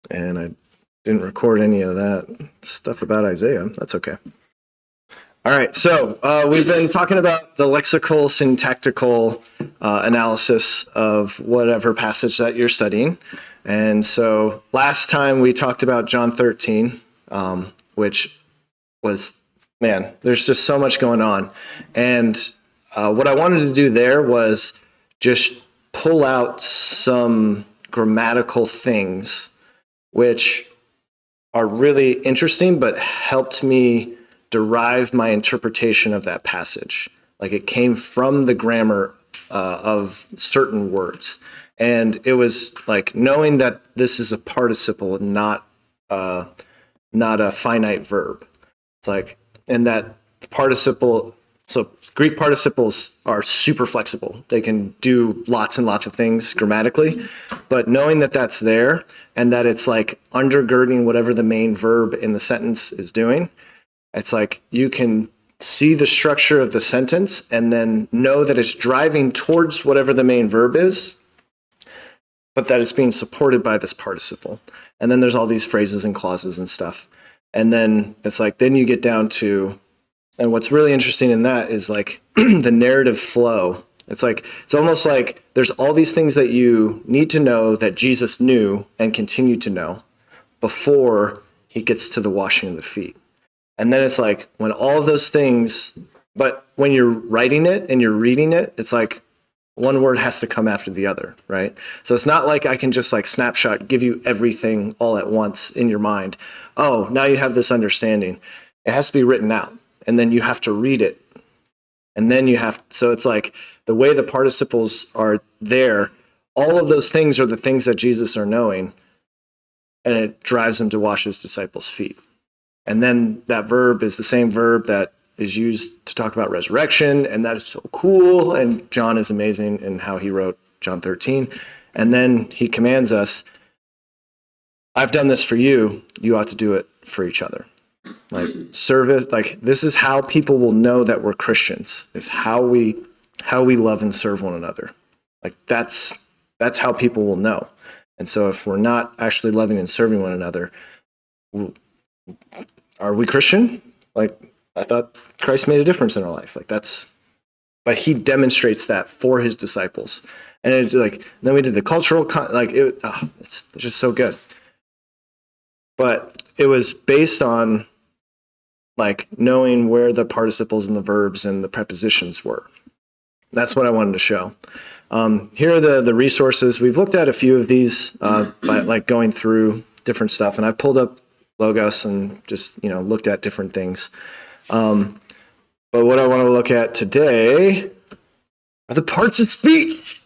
and I didn't record any of that stuff about Isaiah. That's okay. All right, so we've been talking about the lexical-syntactical analysis of whatever passage that you're studying. And so last time we talked about John 13, which was, man, there's just so much going on. And what I wanted to do there was just pull out some grammatical things which are really interesting, but helped me derive my interpretation of that passage. Like it came from the grammar of certain words. And it was like knowing that this is a participle, not a finite verb. It's like, and that participle, so Greek participles are super flexible. They can do lots and lots of things grammatically, but knowing that that's there and that it's like undergirding whatever the main verb in the sentence is doing, it's like you can see the structure of the sentence and then know that it's driving towards whatever the main verb is, but that it's being supported by this participle. And then there's all these phrases and clauses and stuff. And then it's like, then you get down to, and what's really interesting in that is like the narrative flow. It's like, it's almost like there's all these things that you need to know that Jesus knew and continued to know before he gets to the washing of the feet. And then it's like when all of those things, but when you're writing it and you're reading it, it's like one word has to come after the other, right? So it's not like I can just like snapshot, give you everything all at once in your mind. Oh, now you have this understanding. It has to be written out. And then you have to read it. And then you have, so it's like the way the participles are there, all of those things are the things that Jesus are knowing. And it drives him to wash his disciples' feet. And then that verb is the same verb that is used to talk about resurrection, and that is so cool. And John is amazing in how he wrote John 13. And then he commands us, I've done this for you, you ought to do it for each other. Like service, like this is how people will know that we're Christians, is how we love and serve one another. Like that's how people will know. And so if we're not actually loving and serving one another, are we Christian? Like, I thought Christ made a difference in our life. Like but he demonstrates that for his disciples. And it's like, then we did the cultural, it's just so good. But it was based on like knowing where the participles and the verbs and the prepositions were. That's what I wanted to show. Here are the resources. We've looked at a few of these by like going through different stuff, and I pulled up Logos and just, looked at different things. But what I want to look at today are the parts of speech.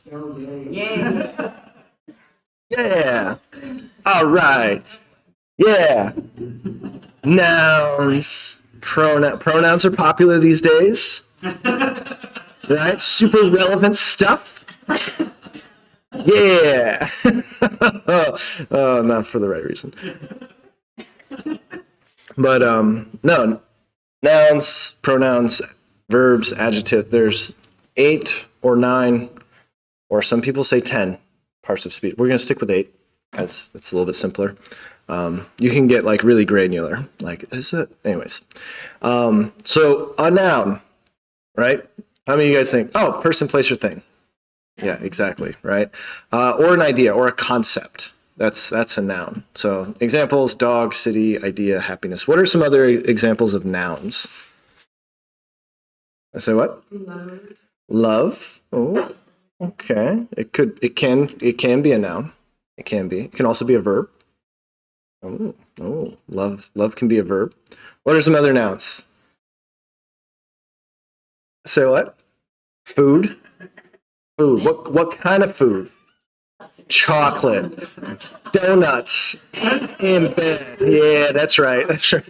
Yeah. Yeah. All right. Yeah. Nouns. Pronouns are popular these days. Right? Super relevant stuff. Yeah. Oh, not for the right reason. But no, nouns, pronouns, verbs, adjective, there's 8 or 9, or some people say 10 parts of speech. We're going to stick with 8 because it's a little bit simpler. You can get like really granular, like is it? Anyways, so a noun, right? How many of you guys think, oh, person, place, or thing? Yeah, exactly, right? Or an idea or a concept. That's a noun. So examples: dog, city, idea, happiness. What are some other examples of nouns? I say what? Love. Oh, okay. It can be a noun. It can be. It can also be a verb. Oh, love can be a verb. What are some other nouns? Say what? Food. Food. What kind of food? Chocolate. Donuts. In bed. Yeah, that's right. Salt,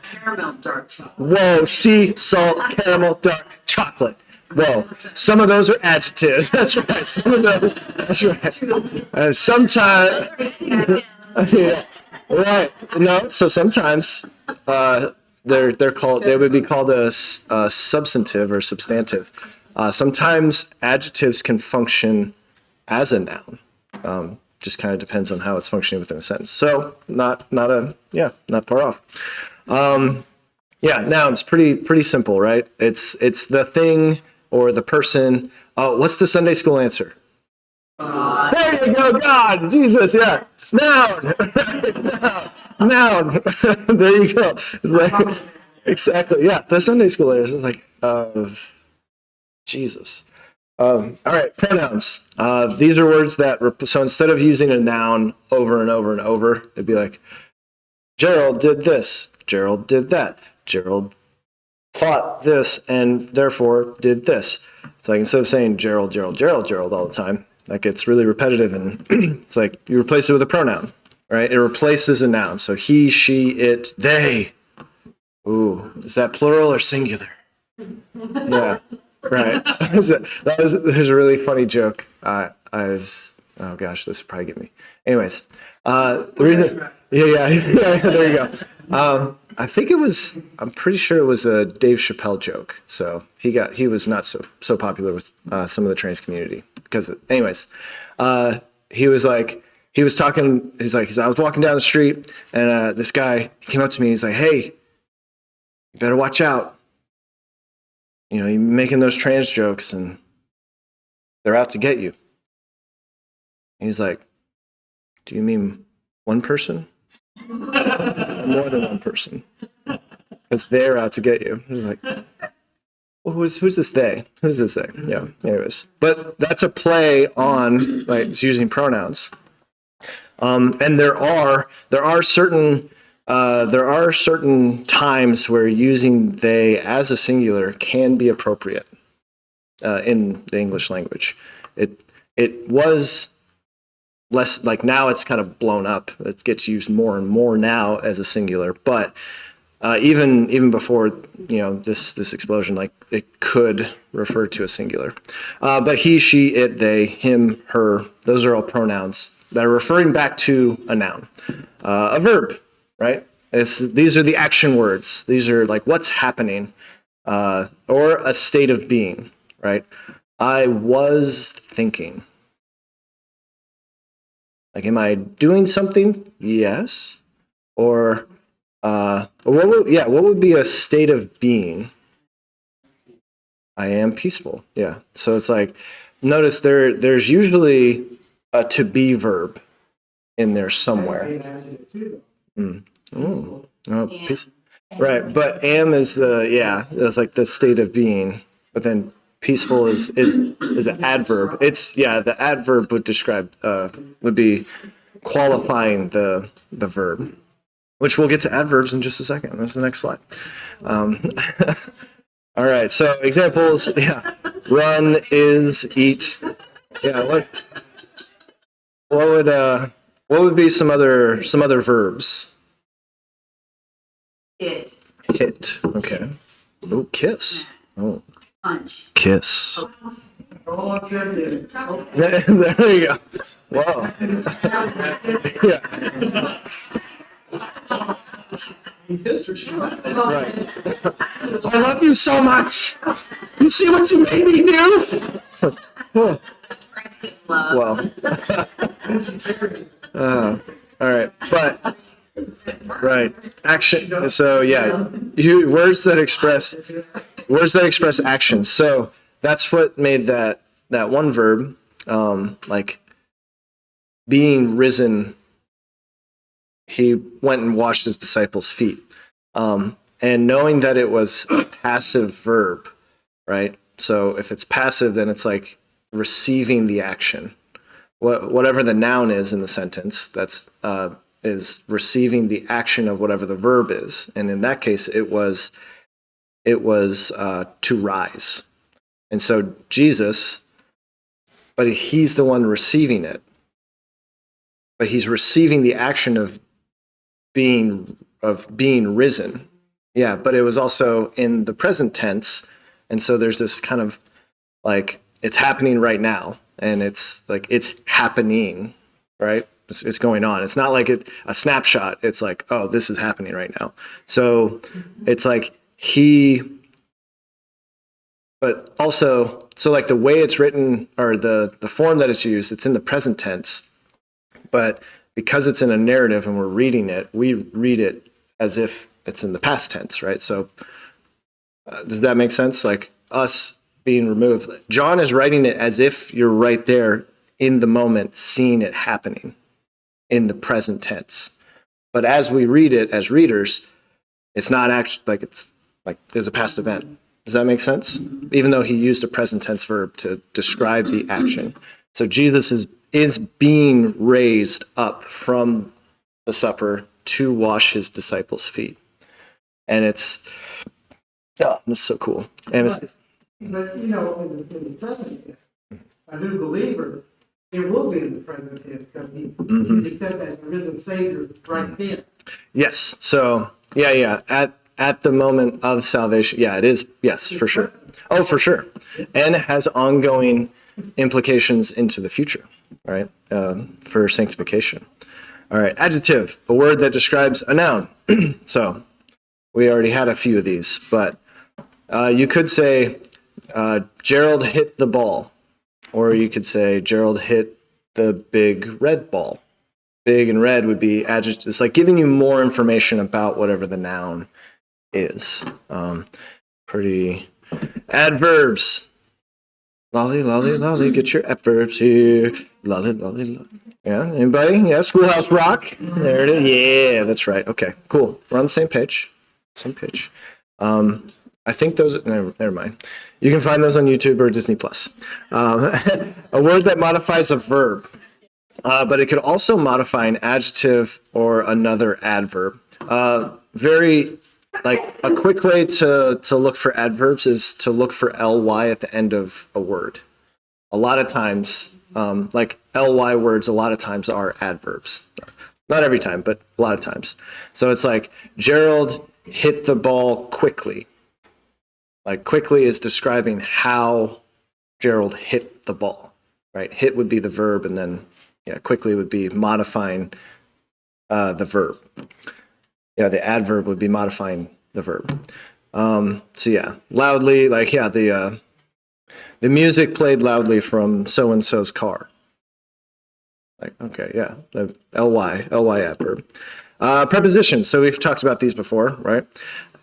caramel, dark chocolate. Whoa, sea, salt, caramel, dark chocolate. Whoa, some of those are adjectives. That's right. Some of those. That's right. Sometimes. Yeah. Right. No. So sometimes they're called. They would be called a substantive or substantive. Sometimes adjectives can function as a noun. just kind of depends on how it's functioning within a sentence. So not far off. Yeah, nouns, pretty simple, right? It's the thing or the person. Oh, what's the Sunday school answer? There you go, God, Jesus, yeah. Noun. Noun. There you go. It's like, exactly, yeah. The Sunday school answer is like, Jesus. All right, pronouns. These are words that, so instead of using a noun over and over and over, it'd be like, Gerald did this, Gerald did that, Gerald thought this and therefore did this. It's like instead of saying Gerald, Gerald, Gerald, Gerald all the time, that gets really repetitive, and it's like you replace it with a pronoun, right? It replaces a noun. So he, she, it, they. Ooh, is that plural or singular? Yeah, right. There's a really funny joke. Oh gosh, this would probably get me. Anyways, the reason, yeah, there you go. I think I'm pretty sure it was a Dave Chappelle joke. So he was not so popular with some of the trans community because, anyways, he was talking. He's like, I was walking down the street and this guy came up to me. He's like, hey, you better watch out. You know, you're making those trans jokes and they're out to get you. And he's like, do you mean one person? More than one person, because they're out to get you. It's like, well, who's this they? Who's this they? Yeah. Anyways, but that's a play on, right? It's using pronouns, and there are certain times where using they as a singular can be appropriate in the English language. It was less, like now it's kind of blown up. It gets used more and more now as a singular, but even before, you know, this explosion, like it could refer to a singular. But he, she, it, they, him, her, those are all pronouns that are referring back to a noun. A verb, right? These are the action words. These are like what's happening, or a state of being, right? I was thinking. Like, am I doing something? Yes. Or what would be a state of being? I am peaceful. Yeah. So it's like, notice there's usually a to be verb in there somewhere. Peace. Right. But am is it's like the state of being. But then peaceful is an adverb. The adverb would describe would be qualifying the verb, which we'll get to adverbs in just a second. That's the next slide. All right. So examples. Yeah. Run, is, eat. Yeah. What would be some other verbs? Hit. Okay. Oh, kiss. Oh. Punch. Kiss. Oh, there you go. Wow. Yeah. Right. I love you so much. You see what you made me do? Well. All right, but right, action. So yeah, words that express action. So that's what made that one verb, like being risen. He went and washed his disciples' feet, and knowing that it was a passive verb, right? So if it's passive, then it's like receiving the action. Whatever the noun is in the sentence, that's is receiving the action of whatever the verb is, and in that case, it was to rise. And so Jesus, but he's the one receiving it, but he's receiving the action of being risen. Yeah, but it was also in the present tense, and so there's this kind of like it's happening right now, and it's like it's happening, right? It's going on. It's not like a snapshot. It's like, oh, this is happening right now. So it's like but also, so like the way it's written or the form that it's used, it's in the present tense, But because it's in a narrative and we're reading it, we read it as if it's in the past tense, right? So does that make sense? Like us being removed. John is writing it as if you're right there in the moment, seeing it happening in the present tense. But as we read it as readers, it's not actually like it's like there's a past event. Does that make sense? Even though he used a present tense verb to describe the action. So Jesus is being raised up from the supper to wash his disciples' feet. And it's so cool. And it's but in the present tense, a new believer, it will be in the present tense because he said that the risen Savior right then. Yes. So yeah. At the moment of salvation, yeah, it is. Yes, for sure. Oh, for sure. And it has ongoing implications into the future, right? For sanctification. All right. Adjective, a word that describes a noun. So we already had a few of these, but you could say Gerald hit the ball, or you could say Gerald hit the big red ball. Big and red would be adjective. It's like giving you more information about whatever the noun is. Pretty adverbs. Lolly, lolly, lolly, get your adverbs here. Lolly, lolly, lolly. Yeah, anybody? Yeah, Schoolhouse Rock. There it is. Yeah, that's right. Okay, cool. We're on the same page. Same page. I think those. Never mind. You can find those on YouTube or Disney Plus. A word that modifies a verb, but it could also modify an adjective or another adverb. Very like a quick way to look for adverbs is to look for ly at the end of a word. A lot of times, like ly words, a lot of times are adverbs. Not every time, but a lot of times. So it's like Gerald hit the ball quickly. Like quickly is describing how Gerald hit the ball, right? Hit would be the verb, and then quickly would be modifying the verb. Yeah, the adverb would be modifying the verb. So yeah, loudly, like the music played loudly from so and so's car. Like okay, yeah, the ly adverb. Prepositions. So we've talked about these before, right?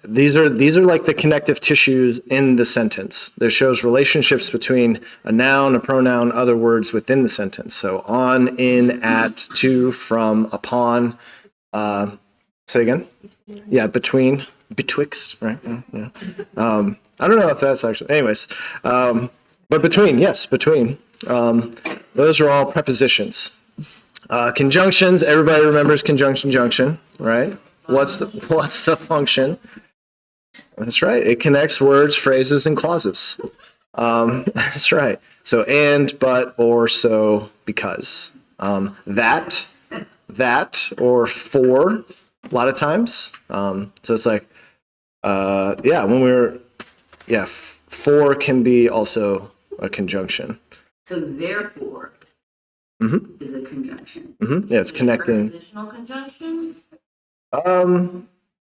These are like the connective tissues in the sentence. That shows relationships between a noun, a pronoun, other words within the sentence. So on, in, at, to, from, upon. Say again? Yeah, between, betwixt, right? Yeah. I don't know if that's actually, anyways. But between, yes, between. Those are all prepositions. Conjunctions, everybody remembers conjunction, junction, right? What's the function? That's right. It connects words, phrases, and clauses. That's right. So and, but, or, so, because. That, or for, a lot of times. So it's like, when for can be also a conjunction. So therefore is a conjunction. Yeah, it's connecting. Prepositional conjunction? I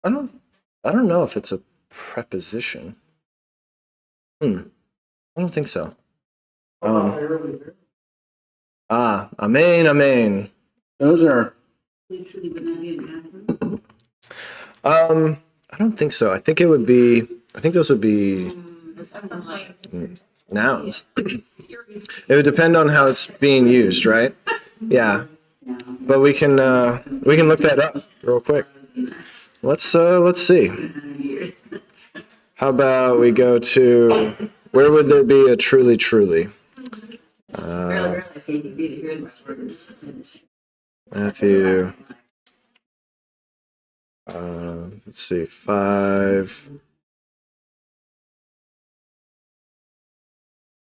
don't know if it's a preposition. I don't think so. Amen. Those are. I don't think so. I think those would be nouns. It would depend on how it's being used, right? Yeah. But we can look that up real quick. Let's see. How about we go to where would there be a truly? Matthew. Let's see, 5.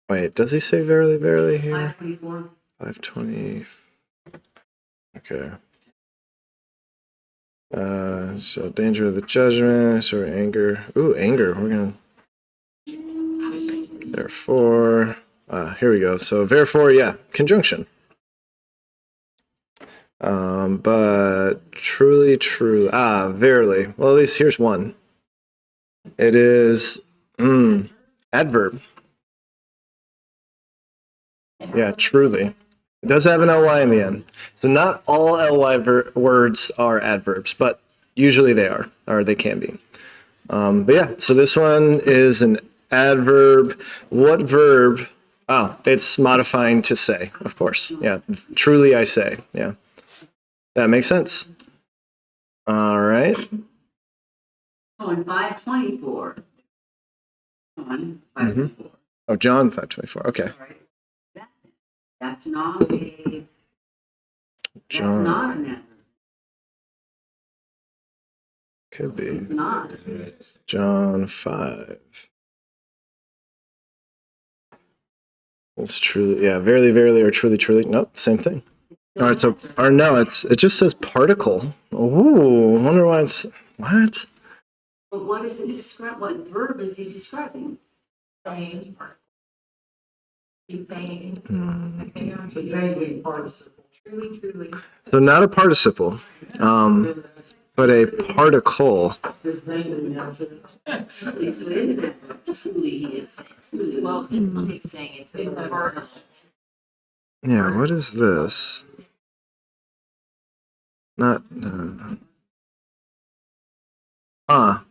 Wait, does he say verily, verily here? 5:20. Okay. So danger of the judgment, or anger. Ooh, anger. We're gonna. Therefore, here we go. So therefore, yeah, conjunction. But truly, verily. Well, at least here's one. It is adverb. Yeah, truly. It does have an ly in the end. So not all ly words are adverbs, but usually they are, or they can be. But yeah, so this one is an adverb. What verb? Oh, it's modifying to say, of course. Yeah, truly I say. Yeah, that makes sense. All right. So in 524. John 524. Oh, John 5:24. Okay. Sorry. That's not a. That's John not an adverb. could be It's not. John 5. It's truly, yeah, verily, verily, or truly, truly. Nope, same thing. Or it's a, or no, it just says particle. Ooh, wonder why it's what? But what is it describe? What verb is he describing? The changing participle. Truly, truly. So not a participle, but a particle. His name is Truly, so it is an adverb. Truly, he is saying. Truly. Well, this one is saying it's a verb. Yeah, what is this? Not.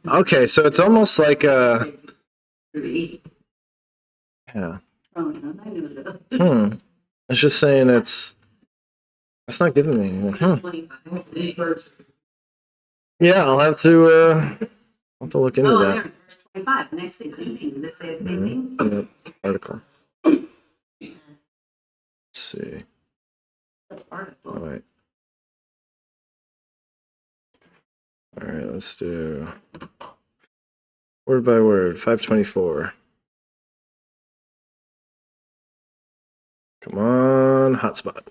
Okay, so it's almost like a. Truly. Yeah. Oh, no, I knew that. It's just saying it's. It's not giving me anything. 25. research. Yeah, I'll have to look into Oh, that. there, verse 25. The next thing, same thing. Does this say the same thing? Yep, article. Let's see. The article. Oh, wait. All right, let's do word by word. 524. Come on, hotspot.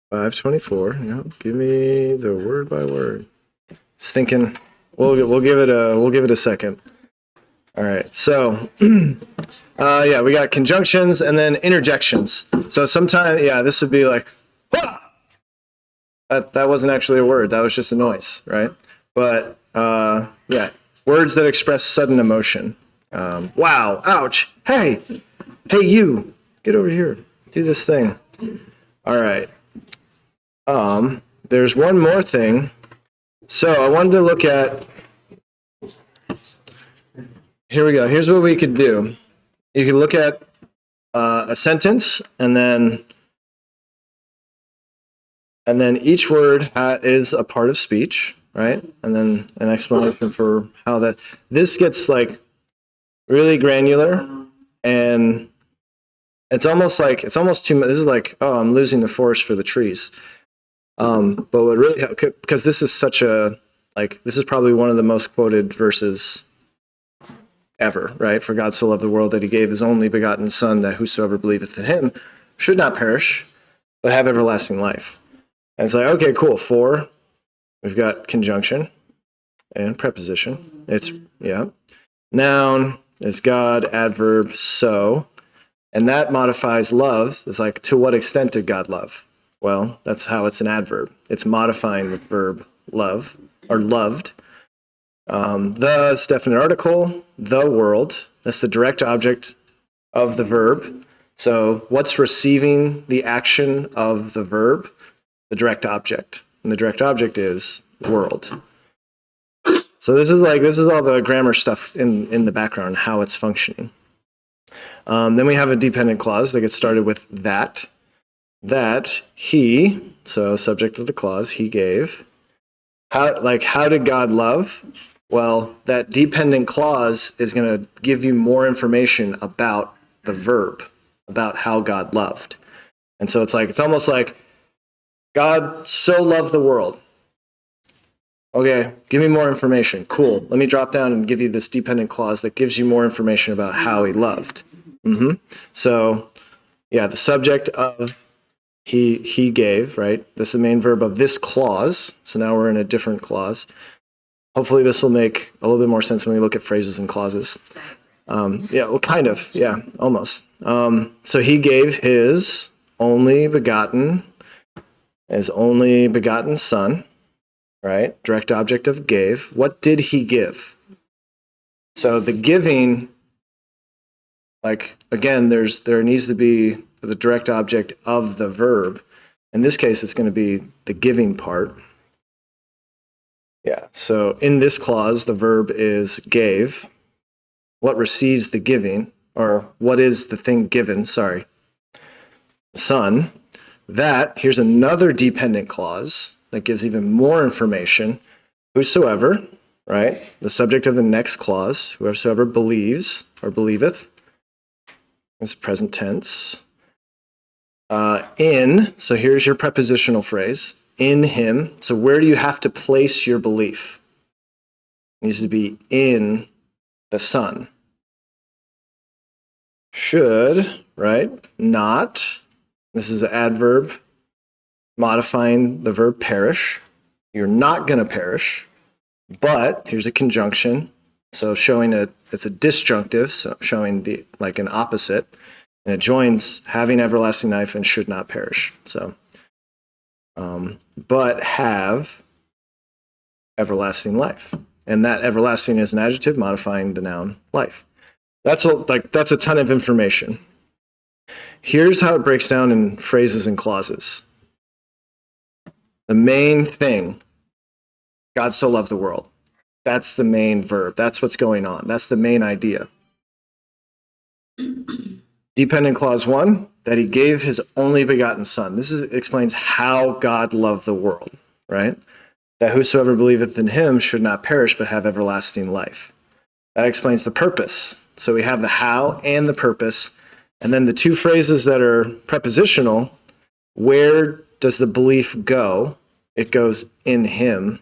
524. Yeah, give me the word by word. It's thinking. We'll give it a second. All right. So, yeah, we got conjunctions and then interjections. So sometimes, yeah, this would be like, "Wah!" That wasn't actually a word. That was just a noise, right? But yeah, words that express sudden emotion. Wow! Ouch! Hey! Hey, you! Get over here. Do this thing. All right. There's one more thing. So I wanted to look at. Here we go. Here's what we could do. You could look at a sentence, and then each word is a part of speech, right? And then an explanation for how that. This gets like really granular, and it's almost too much. This is like, oh, I'm losing the forest for the trees. But what really, because this is such a, like, this is probably one of the most quoted verses ever, right? For God so loved the world that he gave his only begotten Son, that whosoever believeth in him should not perish, but have everlasting life. And it's like, okay, cool. 4, we've got conjunction and preposition. It's, yeah. Noun is God, adverb, so. And that modifies love. It's like, to what extent did God love? Well, that's how it's an adverb. It's modifying the verb love, or loved. The is definite article. The world, that's the direct object of the verb. So what's receiving the action of the verb? The direct object. And the direct object is world. So this is all the grammar stuff in the background, how it's functioning. Then we have a dependent clause that gets started with that. That he, so subject of the clause, he gave. How did God love? Well, that dependent clause is going to give you more information about the verb, about how God loved. And so it's almost like God so loved the world. Okay, give me more information. Cool. Let me drop down and give you this dependent clause that gives you more information about how he loved. So, yeah, the subject of he gave, right? This is the main verb of this clause. So now we're in a different clause. Hopefully this will make a little bit more sense when we look at phrases and clauses. Yeah, well, kind of. Yeah, almost. So he gave his only begotten son, right? Direct object of gave. What did he give? So the giving like, again, there needs to be the direct object of the verb. In this case, it's going to be the giving part. Yeah, so in this clause, the verb is gave. What receives the giving, or what is the thing given, sorry, the Son. That, here's another dependent clause that gives even more information. Whosoever, right, the subject of the next clause, whosoever believes or believeth, is present tense. In, so here's your prepositional phrase, in him. So where do you have to place your belief? It needs to be in the Son. Should, right, not. This is an adverb modifying the verb perish. You're not going to perish, but here's a conjunction. So showing it's a disjunctive, so showing the like an opposite, and it joins having everlasting life and should not perish. So, but have everlasting life, and that everlasting is an adjective modifying the noun life. That's a ton of information. Here's how it breaks down in phrases and clauses. The main thing, God so loved the world. That's the main verb. That's what's going on. That's the main idea. Dependent clause 1, that he gave his only begotten Son. This explains how God loved the world, right? That whosoever believeth in him should not perish but have everlasting life. That explains the purpose. So we have the how and the purpose. And then the two phrases that are prepositional, where does the belief go? It goes in him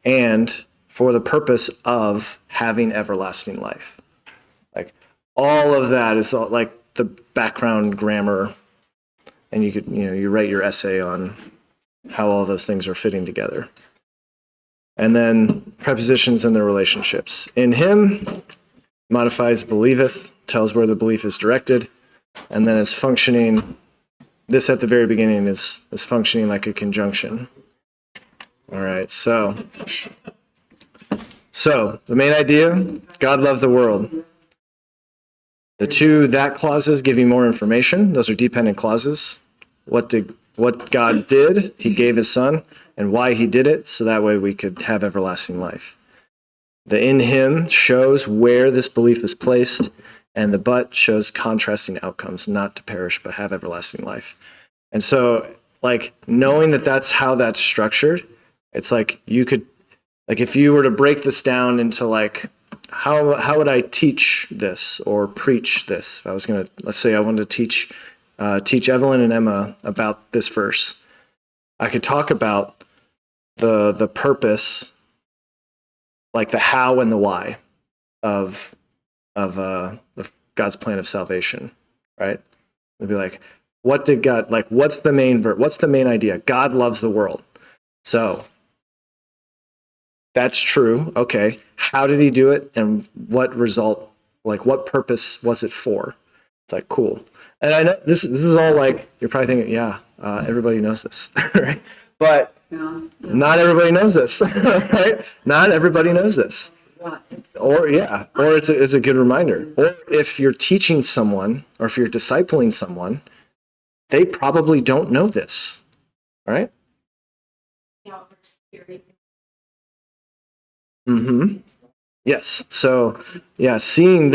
and for the purpose of having everlasting life. Like all of that is all, like the background grammar, and you could, you write your essay on how all those things are fitting together. And then prepositions and their relationships. In him modifies believeth, tells where the belief is directed, and then is functioning, this at the very beginning is functioning like a conjunction. All right, so the main idea, God loved the world. The two that clauses give you more information. Those are dependent clauses. What God did, he gave his Son, and why he did it, so that way we could have everlasting life. The in him shows where this belief is placed, and the but shows contrasting outcomes, not to perish, but have everlasting life. And so, like, knowing that that's how that's structured, it's like you could, like, if you were to break this down into, like, how would I teach this or preach this? If I was going to, let's say I wanted to teach Evelyn and Emma about this verse, I could talk about the purpose, like the how and the why of God's plan of salvation, right? It'd be like, what did God, like, what's the main verb? What's the main idea? God loves the world. So that's true. Okay. How did he do it? And what result, like what purpose was it for? It's like, cool. And I know this is all like, you're probably thinking, yeah, everybody knows this, right? But not everybody knows this, right? Not everybody knows this. Or it's a good reminder. Or if you're teaching someone, or if you're discipling someone, they probably don't know this, right? Mm-hmm. Yes. So, yeah, seeing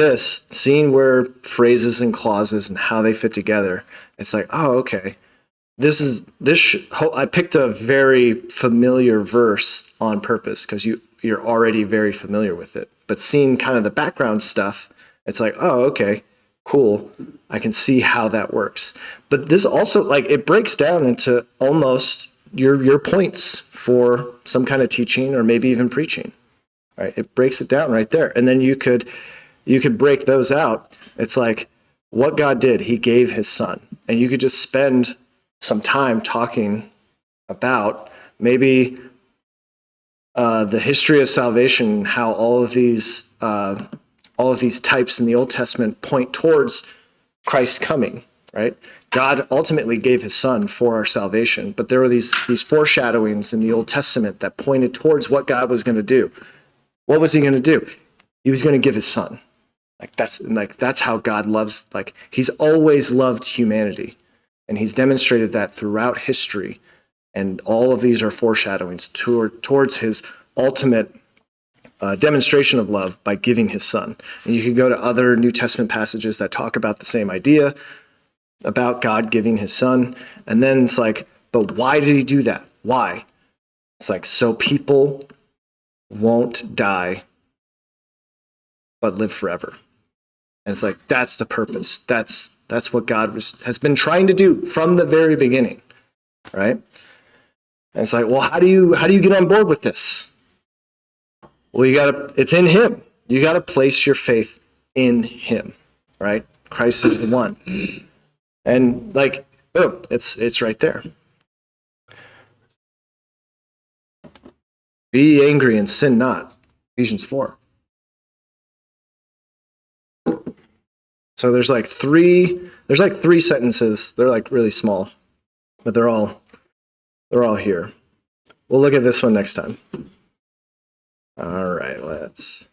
where phrases and clauses and how they fit together, it's like, oh, okay. I picked a very familiar verse on purpose because you're already very familiar with it. But seeing kind of the background stuff, it's like, oh, okay, cool. I can see how that works. But this also, like, it breaks down into almost your points for some kind of teaching or maybe even preaching. Right? It breaks it down right there. And then you could break those out. It's like what God did, he gave his Son. And you could just spend some time talking about maybe the history of salvation, how all of these types in the Old Testament point towards Christ's coming, right? God ultimately gave his Son for our salvation, but there were these foreshadowings in the Old Testament that pointed towards what God was going to do. What was he going to do? He was going to give his Son. That's how God loves, like he's always loved humanity. And he's demonstrated that throughout history. And all of these are foreshadowings towards his ultimate demonstration of love by giving his son. And you could go to other New Testament passages that talk about the same idea, about God giving his son. And then it's like, but why did he do that? Why? It's like, so people won't die, but live forever. And it's like, that's the purpose. That's what God has been trying to do from the very beginning, right? And it's like, well, how do you get on board with this? Well, it's in him. You got to place your faith in him, right? Christ is the one. And like, boom, it's right there. Be angry and sin not. Ephesians 4. So there's like three sentences. They're like really small, but they're all here. We'll look at this one next time. All right, let's